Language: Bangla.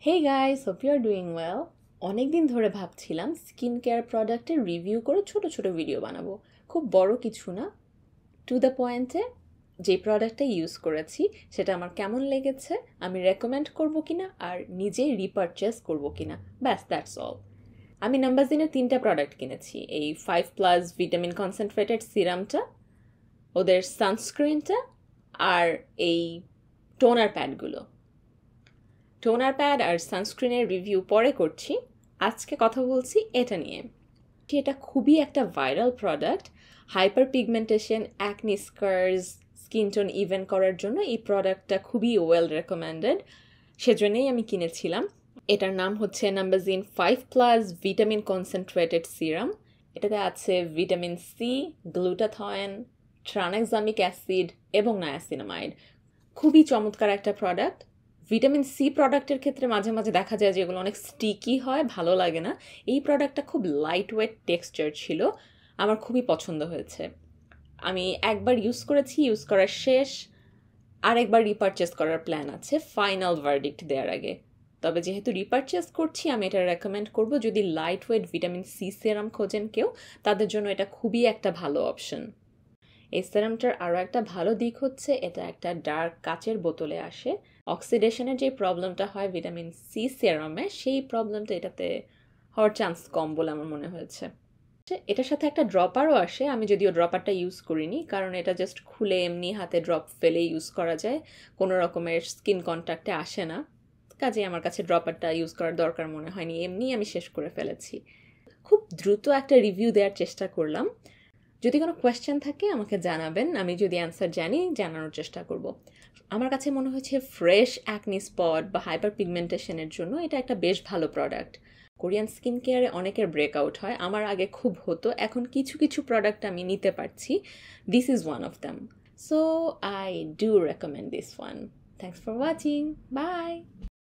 Hey guys, hope you are doing well. অনেক দিন ধরে ভাবছিলাম স্কিন কেয়ার প্রোডাক্টের রিভিউ করে ছোট ছোট ভিডিও বানাবো। খুব বড় কিছু না, টু দ্য পয়েন্টে যে প্রোডাক্টটা ইউজ করেছি সেটা আমার কেমন লেগেছে, আমি রেকমেন্ড করবো কিনা আর নিজেই রিপারচেস করবো কিনা, ব্যাস দ্যাটস অল। আমি নাম্বারজিনের 3টা প্রোডাক্ট কিনেছি, এই 5+ ভিটামিন কনসেন্ট্রেটেড সিরামটা, ওদের সানস্ক্রিনটা আর এই টোনার প্যাডগুলো। টোনার প্যাড আর সানস্ক্রিনের রিভিউ পরে করছি, আজকে কথা বলছি এটা নিয়ে। এটা খুবই একটা viral product. Hyper pigmentation, acne স্কার্স, skin tone even করার জন্য এই প্রোডাক্টটা খুবই ওয়েল রেকমেন্ডেড, সেজন্যই আমি কিনেছিলাম। এটার নাম হচ্ছে নাম্বারজিন 5+ ভিটামিন কনসেন্ট্রেটেড সিরাম। এটাতে আছে ভিটামিন সি, গ্লুটাথয়ন, ট্রানএক্সামিক অ্যাসিড এবং নায়াসিনামাইড। খুবই চমৎকার একটা প্রোডাক্ট। ভিটামিন সি প্রোডাক্টের ক্ষেত্রে মাঝে মাঝে দেখা যায় যে এগুলো অনেক স্টিকি হয়, ভালো লাগে না। এই প্রোডাক্টটা খুব লাইট ওয়েট টেক্সচার ছিল, আমার খুবই পছন্দ হয়েছে। আমি একবার ইউজ করেছি, ইউজ করার শেষ, আরেকবার রিপারচেস করার প্ল্যান আছে ফাইনাল ভার্ডিক্ট দেওয়ার আগে। তবে যেহেতু রিপারচেস করছি, আমি এটা রেকমেন্ড করব যদি light weight vitamin C serum খোঁজেন কেউ, তাদের জন্য এটা খুবই একটা ভালো অপশন। এই সেরামটার আরও একটা ভালো দিক হচ্ছে এটা একটা ডার্ক কাচের বোতলে আসে। অক্সিডেশনের যে প্রবলেমটা হয় ভিটামিন সি সেরামে, সেই প্রবলেমটা এটাতে হওয়ার চান্স কম বলে আমার মনে হয়েছে। এটার সাথে একটা ড্রপারও আসে, আমি যদিও ড্রপারটা ইউজ করিনি, কারণ এটা জাস্ট খুলে এমনি হাতে ড্রপ ফেলে ইউজ করা যায়, কোনো রকমের স্কিন কন্ট্যাক্টে আসে না, কাজে আমার কাছে ড্রপারটা ইউজ করার দরকার মনে হয়নি, এমনি আমি শেষ করে ফেলেছি। খুব দ্রুত একটা রিভিউ দেওয়ার চেষ্টা করলাম। যদি কোনো কোয়েশ্চেন থাকে আমাকে জানাবেন, আমি যদি অ্যান্সার জানি জানানোর চেষ্টা করব। আমার কাছে মনে হয়েছে ফ্রেশ অ্যাকনি স্পট বা হাইপার পিগমেন্টেশনের জন্য এটা একটা বেশ ভালো প্রোডাক্ট। কোরিয়ান স্কিন কেয়ারে অনেকের ব্রেকআউট হয়, আমার আগে খুব হতো, এখন কিছু কিছু প্রোডাক্ট আমি নিতে পারছি। This is one of them, so I do recommend this one. Thanks for watching, by.